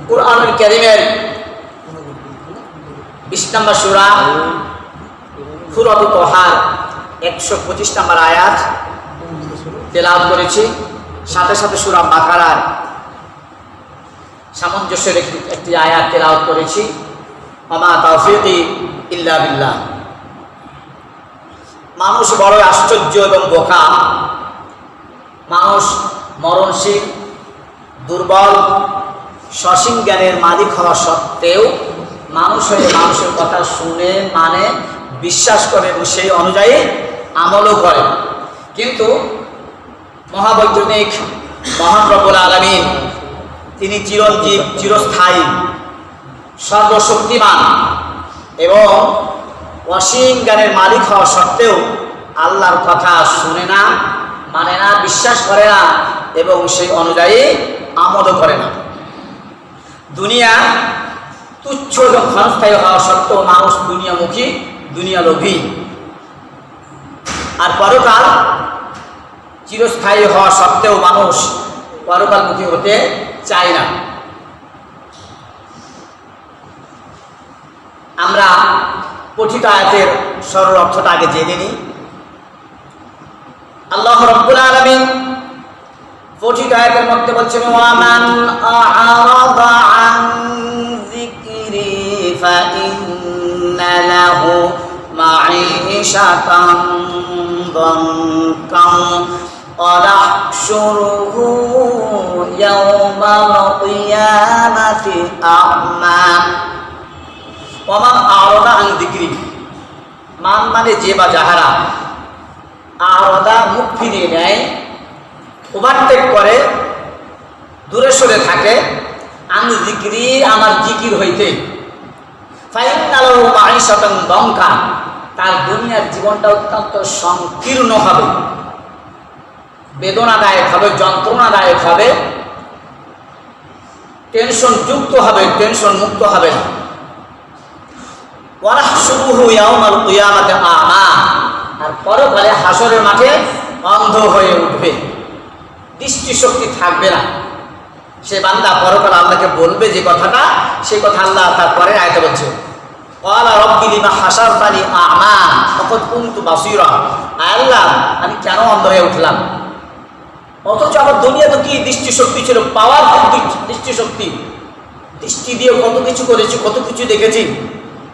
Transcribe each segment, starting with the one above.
কুরআনুল কারীমের 20 নম্বর সূরা সূরাতুত তাহার 125 নম্বর আয়াত তেলাওয়াত করেছি, সাথে সাথে সূরা বাকারার সামঞ্জস্যের একটি আয়াত তেলাওয়াত করেছি, ওমা তাওফীকি ইল্লা বিল্লাহ। মানুষ বড় আশ্চর্য এবং বোকা। মানুষ মরণশীল, দুর্বল, সসীম জ্ঞানের মালিক হওয়া সত্ত্বেও মানুষ হয়ে মানুষের কথা শুনে, মানে, বিশ্বাস করে এবং সেই অনুযায়ী আমলও করে। কিন্তু মহাবৈজ্ঞানিক মহান রব্বুল আলামিন, তিনি চিরঞ্জীব, চিরস্থায়ী, সর্বশক্তিমান এবং অসীম জ্ঞানের মালিক হওয়া সত্ত্বেও আল্লাহর কথা শুনে না, মানে না, বিশ্বাস করে না এবং সেই অনুযায়ী আমলও করে না। দুনিয়া তুচ্ছ এবং ক্ষণস্থায়ী হওয়া সত্ত্বেও মানুষ দুনিয়ামুখী, দুনিয়া লোভী। আর পরকাল চিরস্থায়ী হওয়া সত্ত্বেও মানুষ পরকালমুখী হতে চায় না। আমরা পঠিত আয়াতের সরল অর্থটা আগে জেনে নিই। আল্লাহ রাব্বুল আলামিন পঠিত আয়াতের মধ্যে বলছেন, ওয়ামান আ'রাদা আন যিকরি ফাইন্না লাহু মাঈশাতান দানকা ওয়া নাহশুরুহু ইয়াওমাল কিয়ামাতি আ'মা। ওয়ামান আ'রাদা আন যিকরি, মান মানে যে বা যাহারা, আ'রাদা মুখ ফিরিয়ে নেয়, ওভারটেক করে, দূরে সরে থাকে, আন যিকরি আমার জিকির হইতে, ফাইন্না লাহু মাঈশাতান দানকা, তার দুনিয়ার জীবনটা অত্যন্ত সংকীর্ণ হবে, বেদনাদায়ক হবে, যন্ত্রণাদায়ক হবে, টেনশন যুক্ত হবে, টেনশন মুক্ত হবে না। ওয়া নাহশুরুহু ইয়াওমাল কিয়ামাতি আ'মা, আর পরকালে হাসরের মাঠে অন্ধ হয়ে উঠবে, দৃষ্টিশক্তি থাকবে না। সে বান্দা পরকালে আল্লাহকে বলবে যে কথাটা, সেই কথা আল্লাহ তারপরে আয়াতে বলছে, ক্বালা রাব্বি লিমা হাশারতানি আ'মা ওয়া ক্বাদ কুনতু বাসীরা, আল্লাহ আমি কেন অন্ধ হয়ে উঠলাম, অথচ আমার দুনিয়াতে কি দৃষ্টিশক্তি ছিল, পাওয়ারফুল দৃষ্টিশক্তি, দৃষ্টি দিয়ে কত কিছু করেছি, কত কিছু দেখেছি,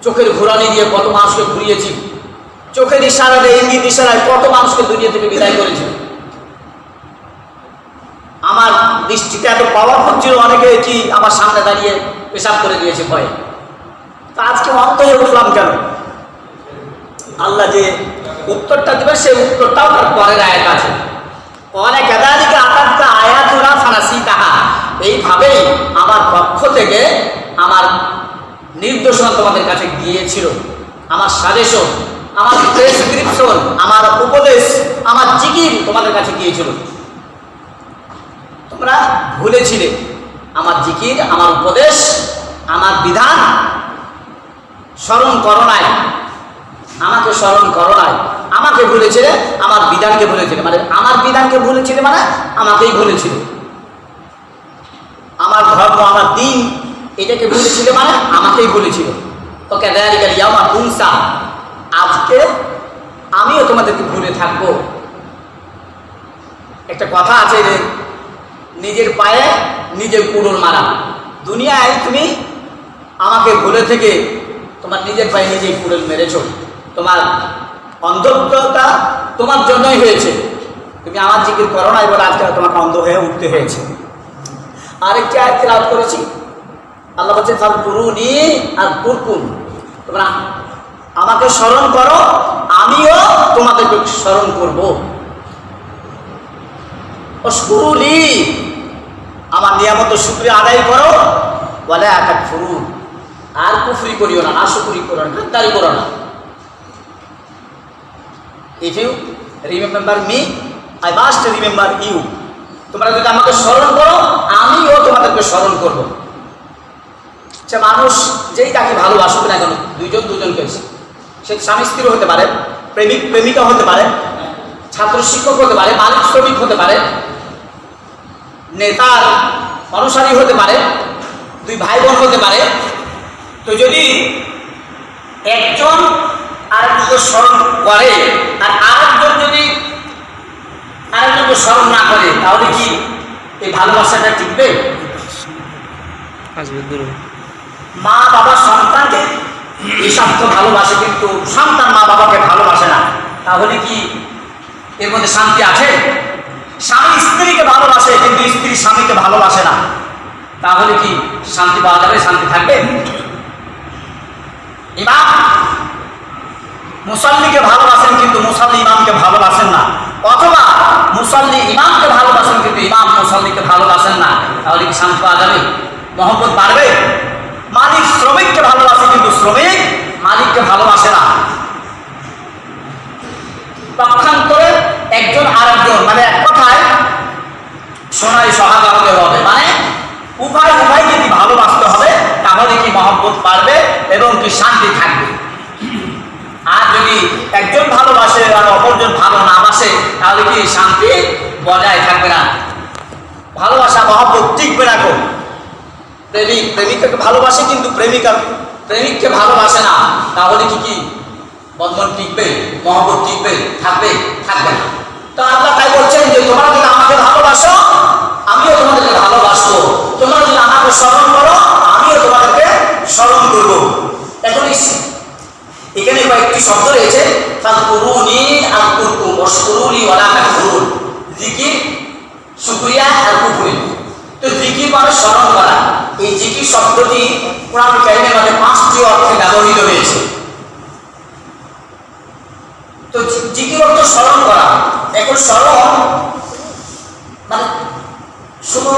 চোখের ঘোরানি দিয়ে কত মানুষকে ঘুরিয়েছি, চোখের ইশারায়, ইঙ্গিত ইশারায় কত মানুষকে দুনিয়া থেকে বিদায় করেছি। আমার দৃষ্টিতে এত পাওয়ারফুল ছিল, অনেকে কি আমার সামনে দাঁড়িয়ে পেশাব করে দিয়েছে ভয়ে। তা আজকে অন্ত হয়ে উঠলাম কেন? আল্লাহ যে উত্তরটা দেবে সেই উত্তরটাও তার পরের আয়াত আছে, অনেক কাযালিকা আতাতকা আয়াতুনা ফানাসিতাহা, এইভাবেই আমার পক্ষ থেকে আমার নির্দেশনা তোমাদের কাছে গিয়েছিল, আমার সাজেশন, আমার প্রেসক্রিপশন, আমার উপদেশ, আমার জিকির তোমাদের কাছে গিয়েছিল, তোমরা ভুলেছিলে আমার জিকির, আমার উপদেশ, আমার বিধান স্মরণ করো নাই, আমাকে স্মরণ করো নাই, আমাকে ভুলেছিলে, আমার বিধানকে ভুলেছিলে, মানে আমার বিধানকে ভুলেছিলে মানে আমাকেই ভুলেছিল, আমার ধর্ম, আমার দিন, এটাকে ভুলেছিলে মানে আমাকেই ভুলেছিল। তো কাযালিকা ইয়াওমা তুনসা, আজকে আমিও তোমাদেরকে ভুলে থাকবো। একটা কথা আছে যে নিজের পায়ে নিজের কুড়ুল মারা। দুনিয়ায় তুমি আমাকে ভুলে থেকে তোমার নিজের পায়ে নিজেই কুড়ুল মেরেছো, তোমার অন্ধত্বটা তোমার জন্যই হয়েছে, তুমি আমার জিকির করো না বলে আজকে তোমাকে অন্ধ হয়ে উঠতে হয়েছে। আরেকটি আয়াত তেলাওয়াত করেছি, আল্লাহ বলছেন ফাযকুরুনি আযকুরকুম, তোমরা আমাকে স্মরণ করো, আমিও তোমাদেরকে স্মরণ করব। ওয়াশকুরুলি, আমার নিয়ামত শুকরিয়া আদায় করো, ওয়ালা তাকফুরুন, আর কুফরি করিও না, নাশুকরি করো না, গাদ্দারি করো না। If you remember me, I must remember you, তোমরা যদি আমাকে স্মরণ করো, আমিও তোমাদেরকে স্মরণ করব। সে মানুষ যেই তাকে ভালোবাসুক না কেন, দুইজন দুজনকে, সে স্বামী স্ত্রী হতে পারে, প্রেমিক প্রেমিকা হতে পারে, ছাত্র শিক্ষক হতে পারে, মালিক শ্রমিক হতে পারে, নেতার অনুসারী হতে পারে, দুই ভাই বোন হতে পারে, তো যদি একজন আরেকজনকে স্মরণ করে আর আরেকজন যদি আরেকজনকে স্মরণ না করে, তাহলে কি এই ভালোবাসাটা টিকবে? মা বাবা সন্তানকে নিঃস্বার্থ ভালোবাসে, কিন্তু সন্তান মা বাবাকে ভালোবাসে না, তাহলে কি এর মধ্যে শান্তি আছে? স্বামী স্ত্রীকে ভালোবাসে কিন্তু স্ত্রী স্বামীকে ভালোবাসে না, তাহলে কি শান্তি পাওয়া যাবে? শান্তি থাকবে? ইমাম মুসাল্লিকে ভালোবাসেন কিন্তু মুসাল্লি ইমামকে ভালোবাসেন না, অথবা মুসাল্লি ইমামকে ভালোবাসেন কিন্তু ইমাম মুসাল্লিকে ভালোবাসেন না, তাহলে কি শান্তি পাওয়া যাবে? মহব্বত বাড়বে? মালিক শ্রমিককে ভালোবাসে কিন্তু শ্রমিক মালিককে ভালোবাসে না। পক্ষান্তরে একজন আরেকজন, মানে এক কথায় সোনাই সহাগা হতে হবে, মানে উভয় যদি ভালোবাসতে হবে, তাহলে কি মহব্বত বাড়বে এবং কি শান্তি থাকবে। আর যদি একজন ভালোবাসে আর অপরজন ভালো না বাসে, তাহলে কি শান্তি বজায় থাকবে না, ভালোবাসা মহব্বত টিকবে না। গো প্রেমিক প্রেমিকাকে ভালোবাসে কিন্তু প্রেমিককে ভালোবাসে না, তাহলে কি বন্ধন টিকবে? মহব্বত টিকবে? থাকবে না। তো আল্লাহ তাই বলছেন যে তোমরা যদি আমাকে ভালোবাসো, আমিও তোমাদেরকে ভালোবাসবো, তোমরা যদি আমাকে স্মরণ করো, আমিও তোমাদেরকে স্মরণ করবো। এখন এখানে কয়েকটি শব্দ রয়েছে, ফাযকুরুনি আযকুরকুম ওয়াশকুরুলি ওয়ালা তাকফুরুন, জিকির, শুকরিয়া আর কুফরি। তো জিকির মানে স্মরণ করা। এই জিকির শব্দটি কোরআন কারীমের মধ্যে 5টি অর্থে ব্যবহৃত হয়েছে। তো জিকির অর্থ স্মরণ করা। এখন স্মরণ মানে শুধু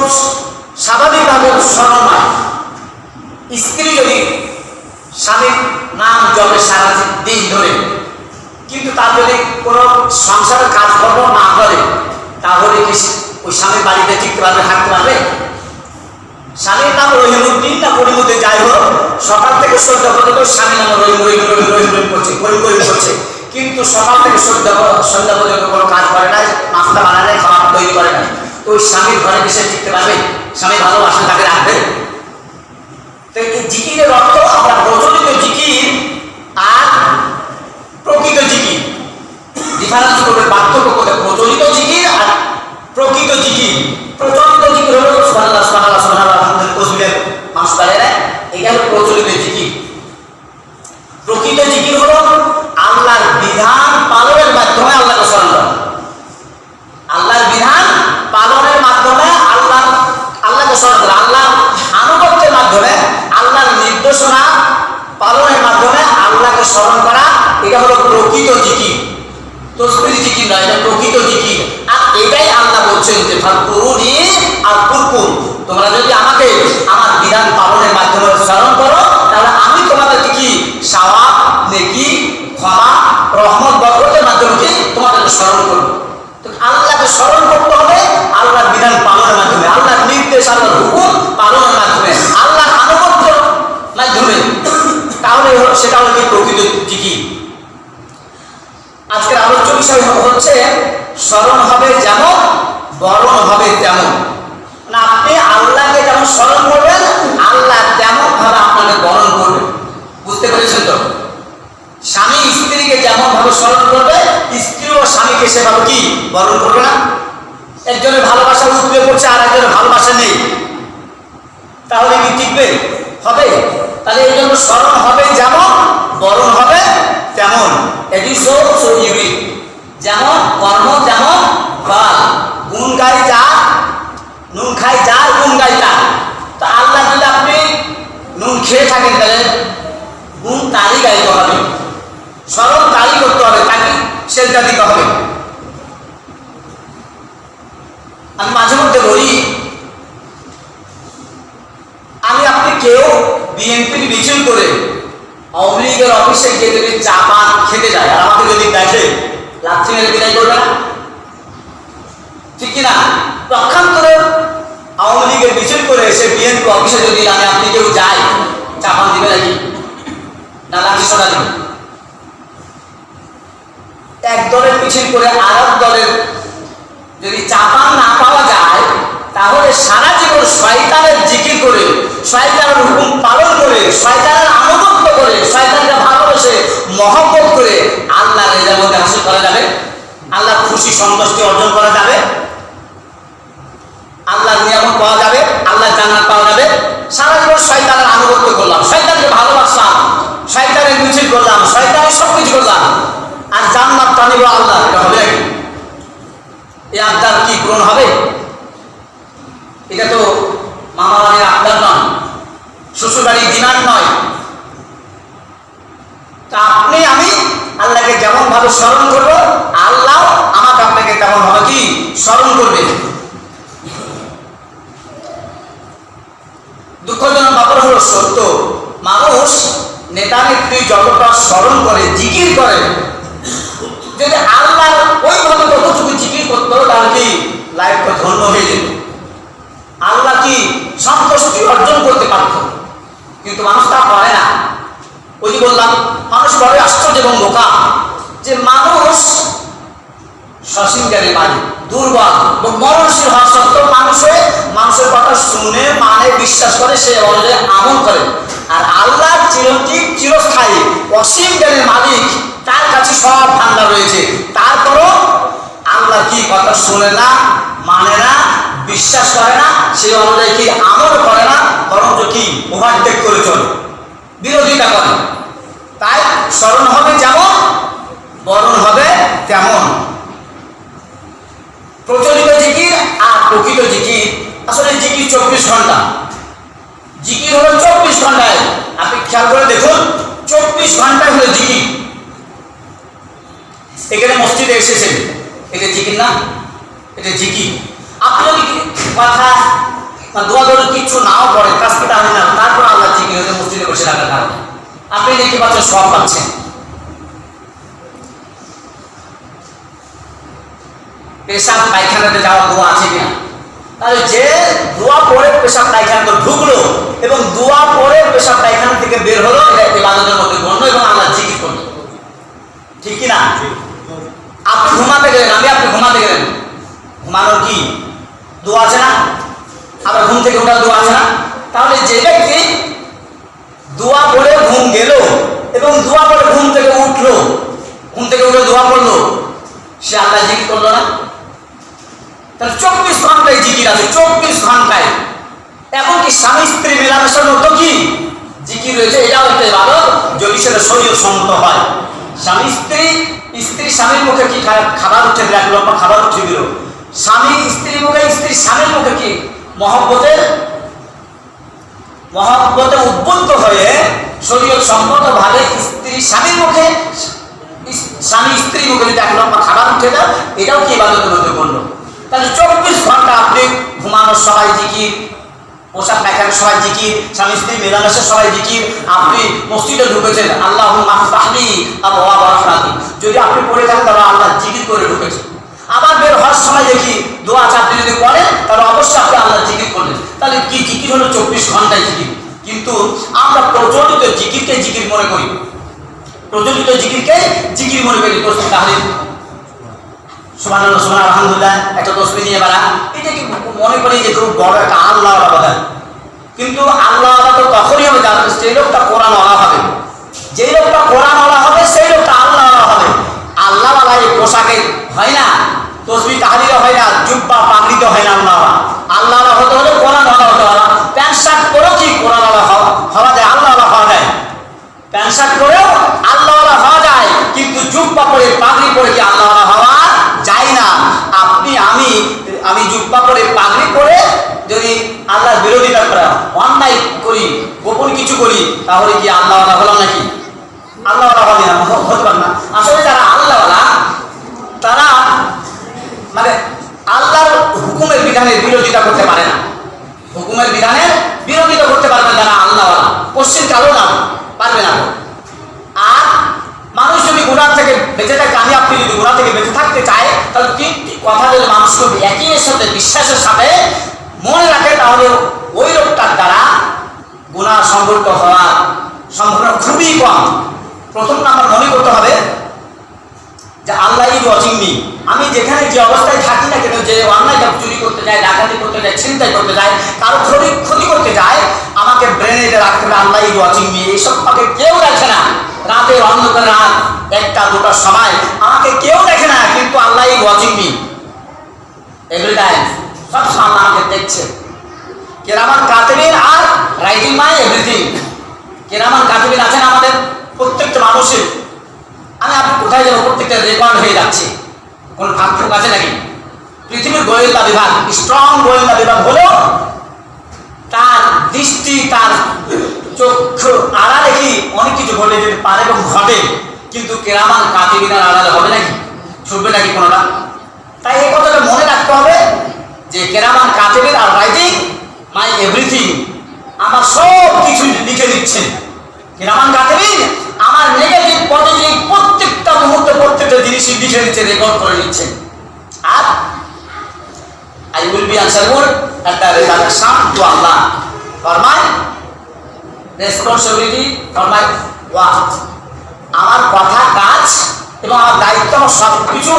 স্বাভাবিকভাবে স্মরণ নয়। স্ত্রী যদি স্বামীর নাম জপে সারা দিন ধরে, কিন্তু তার যদি কোনো সংসারের কাজকর্ম না করে, তাহলে কি ওই স্বামীর বাড়িতে টিকতে পারবে, থাকতে পারবে? স্বামীর নাম রহিমউদ্দিন না করিমউদ্দিন, যাই হোক, সকাল থেকে সন্ধ্যা পর্যন্ত স্বামী নাম রহিম করছে, করিম করছে, কিন্তু সকাল থেকে সন্ধ্যা পর্যন্ত কোনো কাজ করে না, নাস্তা বানায় নাই, খাবার তৈরি করে না, তো ওই স্বামীর ঘরে এসে টিকতে পারবে? স্বামী ভালোবাসে তাকে রাখবে? তো এই জিকিরের অর্থ আমরা প্রচলিত জিকির আর প্রকৃত জিকির ডিফারেন্স করবে, পার্থক্য করবে। প্রচলিত জিকির আর প্রকৃত জিকির। প্রচলিত জিকির হলো সুবহানাল্লাহ সুবহানাল্লাহ সুবহানাল্লাহ আলহামদুলিল্লাহ তাসবিহ পাঁচ বারে, এটা হলো প্রচলিত জিকির। প্রকৃত জিকির হলো আল্লাহর বিধান পালনের মাধ্যমে আল্লাহকে স্মরণ করা। আল্লাহর বিধান পালনের মাধ্যমে আল্লাহকে স্মরণ করা, আল্লাহর আনুগত্যের মাধ্যমে, আল্লাহর নির্দেশনা পালনের মাধ্যমে আল্লাহকে স্মরণ করা, এটা হলো প্রকৃত জিকির। তসবিহ জিকির নয়, এটা প্রকৃত জিকির। আর এটাই আল্লাহ বলছেন যে ফাযকুরুনি আযকুরকুম, তোমরা যদি আমাকে আমার বিধান পালনের মাধ্যমে স্মরণ করো, তাহলে আমি তোমাদেরকে কি সওয়াব, নেকি, ক্ষমা, রহমত, বরকতের মাধ্যমে কি তোমাদেরকে স্মরণ করব। তো আল্লাহকে স্মরণ করতে হবে আল্লাহর বিধান পালনের মাধ্যমে, আল্লাহর নির্দেশ, আল্লাহর হুকুম পালনের মাধ্যমে, আল্লাহর আনুগত্যের মাধ্যমে, তাহলে সেটা হলো কি প্রকৃত জিকির। আজকের আলোচ্য বিষয় হচ্ছে স্মরণ হবে যেমন, বরণ হবে তেমন। না, আপনি আল্লাহকে যেমন স্মরণ করবেন, আল্লাহ তেমন ভাবে আপনাকে বরণ করবে। বুঝতে পেরেছেন তো? স্বামী স্ত্রীকে যেমন ভাবে স্মরণ করবে, স্ত্রীও স্বামীকে সেভাবে কি বরণ করবে না? একজনের ভালোবাসা উঠবে পড়ছে আর একজনের ভালোবাসা নেই, তাহলে কি টিকবে? হবে? তাহলে এই জন্য স্মরণ হবে যেমন, বরণ হবে তেমন। এটি সো ইউনিক, যেমন কর্ম তেমন ফল। গুণ গাই যার, নুন খাই যার, গুণ গাই তার। তো আল্লাহ যদি আপনি নুন খেয়ে থাকেন, তাহলে গুণ তারই গাইতে হবে, স্মরণ তারই করতে হবে, তাকে সেজদা দিতে হবে। আমি মাঝে মধ্যে বলি, আমি আপনি কেউ বিএনপির মিছিল করে আওয়ামী লীগের অফিসে গিয়ে যদি চা পান খেতে যায়, আর আমাকে যদি দেখে, লাথি মেরে বিদায় করবে না? ঠিক কিনা? পক্ষান্তরে আওয়ামী লীগের মিছিল করে এসে বিএনপি অফিসে যদি আমি আপনি কেউ যাই, চা পান দিবে নাকি? না লাঠি সোনা দিবে? এক দলের মিছিল করে আর এক দলের যদি চা পান না পাওয়া যায়, তাহলে সারা জীবন শয়তানের জিকির করে শয়তানের হুকুম পালন করে, শয়তানের আনুগত্য করে, শয়তানকে ভালোবেসে মহব্বত করে আল্লাহর রেজার মধ্যে হাসিল করা যাবে, আল্লাহর খুশি সন্তুষ্টি অর্জন করা যাবে, আল্লাহর নিয়ামত পাওয়া যাবে, আল্লাহর জান্নাত পাওয়া যাবে। সারা জীবন শয়তানের আনুগত্য করলাম, শয়তানকে ভালোবাসলাম, শয়তানের মিছিল করলাম, শয়তানের সবকিছু করলাম, আর জান্নাত টা নিব আল্লাহ, এটা হবে নাকি? এই আবদার কি পূরণ হবে? এটা তো মামা বাড়ির আবদার নয়, শ্বশুর বাড়ির ডিমান্ড নয়। তা আপনি আমি আল্লাহকে যেমন ভাবে স্মরণ করবো, আল্লাহ আমাকে আপনাকে তেমন ভাবে কি স্মরণ করবে। দুঃখজনক ব্যাপার হলো সত্য, মানুষ নেতা নেত্রী যতটা স্মরণ করে, জিকির করে, যদি আল্লাহ ওইভাবে কতটুকু জিকির করতো তাহলে কি লাইফটা ধন্য হয়ে যেত, আল্লাহ কি সন্তুষ্টি অর্জন করতে পারত। কিন্তু মানুষ তা করে না। ওই যে বললাম, মানুষ বড় আশ্চর্য এবং বোকা, যে মানুষ সসীম জ্ঞানী মালিক, দুর্বল এবং মরণশীল হওয়া সত্ত্বেও মানুষের কথা শুনে মানে বিশ্বাস করে, সে অনুযায়ী আমল করে। আর আল্লাহ চিরঞ্জীব, চিরস্থায়ী, অসীম জ্ঞানের মালিক, তার কাছে সব ভান্ডার রয়েছে, তারপরও আল্লাহ কি কথা শুনে না, মানে না, বিশ্বাস করে না, সে অনুযায়ী কি আমল করে না, বরঞ্চ কি ওভারটেক করে চলে, বিরোধিতা করে। তাই স্মরণ হবে যেমন, বরণ হবে তেমন। প্রচলিত জিকির আর প্রকৃত জিকির, আসলে জিকির 24 ঘন্টা, জিকির হলো 24 ঘন্টায়। আপনি খেয়াল করে দেখুন, 24 ঘন্টায় হলো জিকির। এখানে মসজিদে এসেছেন, এটা জিকির না? এটা জিকির। আপনি যদি কথা দোয়া দোয়া কিছু নাও পড়ে, কাজটা আমি না, তারপর আল্লাহ জিকির হতে মসজিদে বসে রাখার কারণে আপনি দেখতে পাচ্ছেন সব পাচ্ছেন। পেশাব পায়খানাতে যাওয়ার দোয়া আছে কিনা? তাহলে যে দোয়া পড়ে পেশাব পায়খানাতে ঢুকলো এবং দোয়া পড়ে পেশাব পায়খানা থেকে বের হলো, এটা ইবাদতের মধ্যে গণ্য এবং আল্লাহ জিকির করলো, ঠিক কিনা? আপনি ঘুমাতে গেলেন, আপনি ঘুমাতে গেলেন, ঘুমানোর কি দোয়া আছে না? আবার ঘুম থেকে ওঠার দোয়া আছে না? তাহলে যে ব্যক্তি দোয়া পড়ে ঘুম গেল এবং দোয়া পড়ে ঘুম থেকে উঠলো, ঘুম থেকে উঠে দোয়া পড়লো, সে আল্লাহ জিকির করলো না? তাহলে 24 ঘন্টায় জিকির আছে, 24 ঘন্টায়। এমনকি স্বামী স্ত্রী মেলামেশার মতো কি জিকির রয়েছে, এটাও একটা ইবাদত, যদি সেটা শরীয়ত সম্মত হয়। স্বামী স্ত্রী, স্ত্রী স্বামীর মুখে কি খাবার উঠে দিল, 1 লম্বা খাবার উঠে দিল, স্বামী স্ত্রীর মুখে, স্ত্রী স্বামীর মুখে কি মহব্বতে উদ্বুদ্ধ হয়ে শরীয়ত সম্মত ভাবে স্ত্রী স্বামীর মুখে, স্বামী স্ত্রীর মুখে যদি 1 লম্বা খাবার উঠে দেয়, এটাও কি ইবাদতের মধ্যে গণ্য। তাহলে 24 ঘন্টা আপনি ঘুমানোর সময় জিকির, পোশাক পায়খানার সময় জিকির, স্বামী স্ত্রী মেলামেশার সময় জিকির, আপনি মসজিদে ঢুকেছেন, আল্লাহুম্মা আফতাহলি আবওয়াব রাহমাতিক, যদি আপনি পড়ে থাকেন তাহলে আল্লাহ জিকির করে ঢুকেছেন। আবার বের হওয়ার সময় দেখি দোয়া আছে, আপনি যদি পড়েন তাহলে অবশ্যই আপনি আল্লাহ জিকির করলেন। তাহলে কি জিকির হলো 24 ঘন্টায় জিকির। কিন্তু আমরা প্রচলিত জিকিরকে জিকির মনে করি, প্রচলিত জিকিরকে জিকির মনে করি। তাহলে সুবহানাল্লাহ, সুবহানাল্লাহ, আলহামদুলিল্লাহ, একটা তসবিহ নিয়ে বেড়া, এটা কি মনে করি যে খুব বড় একটা আল্লাহ আবাদত। কিন্তু আল্লাহ আবাদত তখনই হবে যার সেই লোকটা কোরআন ওয়ালা হবে, যেই লোকটা কোরআন ওয়ালা হবে সেই লোকটা আল্লাহ ওয়ালা হবে। আল্লাহ ওয়ালা এই পোশাকে হয় না, তসবিহ তাহলিলে হয় না, জুব্বা পাগড়িতে হয় না। আল্লাহ ওয়ালা হতে হলে কোরআন ওয়ালা হতে হবে। প্যান্ট শার্ট পরেও কি কোরআন ওয়ালা হওয়া যায়, আল্লাহ ওয়ালা হওয়া যায়। প্যান্ট শার্ট পরেও আল্লাহ ওয়ালা হওয়া যায়, কিন্তু জুব্বা পরে পাগড়ি পরে কি আল্লাহ ওয়ালা হওয়া যায় না। আপনি আমি জুব্বা পরে পাগড়ি পরে যদি আল্লাহর বিরোধিতা করা, অন্যায় করি, গোপন কিছু করি, তাহলে কি আল্লাহ ওয়ালা হলাম নাকি? আল্লাহ ওয়ালা হলি না, হতে পারে না। আসলে যারা আল্লাহ ওয়ালা, তারা মানে আল্লাহর হুকুমের বিধানের বিরোধিতা করতে পারে না, হুকুমের বিধানের বিরোধিতা করতে পারবে যারা আল্লাহ ওয়ালা, পশ্চিম কালো না পারবে না। আর মানুষ যদি গুনাহ থেকে বেঁচে থাকে, আমি আপনি যদি গুনাহ থেকে বেঁচে থাকতে চাই, তাহলে 3টি কথা যদি মানুষকে একই সাথে বিশ্বাসের সাথে মনে রাখে, তাহলে ওই লোকটার দ্বারা গুনাহ সংঘটিত হওয়ার সম্ভাবনা খুবই কম। প্রথম নাম্বার মনে করতে হবে যে আল্লাহ ইজ ওয়াচিং মি। আমি যেখানে যে অবস্থায় থাকি না কেন, যে অন্যায় চুরি করতে যায়, ডাকাতি করতে যায়, ছিনতাই করতে যায়, কারো ক্ষতি করতে যায়, আমাকে আল্লাহ ওয়াচিং মি, এইসব আমাকে কেউ দেখে না। রাতের অন্ধকার রাত 1টা-2টার সময় আমাকে কেউ দেখে না, কিন্তু আল্লাহ ওয়াচিং মি এভরি টাইম, সব সময় আমাকে দেখছে। কিরামান কাতিবিন আর রাইটিং মাই এভরিথিং। কিরামান কাতিবিন আছেন আমাদের প্রত্যেকটা মানুষের। আমি আপনি কোথায় যাবো, প্রত্যেকটা রেকর্ড হয়ে যাচ্ছে। কোন ফাঁক আছে নাকি? পৃথিবীর গোয়েন্দা বিভাগ, স্ট্রং গোয়েন্দা বিভাগ হলেও তার দৃষ্টি, তার চক্ষু আড়ালে কি অনেক কিছু ঘটে যেতে পারে এবং ঘটে, কিন্তু কিরামান কাতিবিনের আড়ালে হবে নাকি, ছুটবে নাকি কোনোটা? তাই এই কথাটা মনে রাখতে হবে যে কিরামান কাতিবিন আর রাইটিং মাই এভরিথিং, আমার সব কিছু লিখে দিচ্ছেন। কিরামান কাতিবিন আমার নেগেটিভ পজিটিভ প্রত্যেকটা মুহূর্তে প্রত্যেকটা জিনিসই লিখে দিচ্ছে, রেকর্ড করে নিচ্ছেন। আর I will be answerable at the resurrection to Allah for my responsibility for my work. আমার কথা, কাজ এবং আমার দায়িত্ব সব কিছু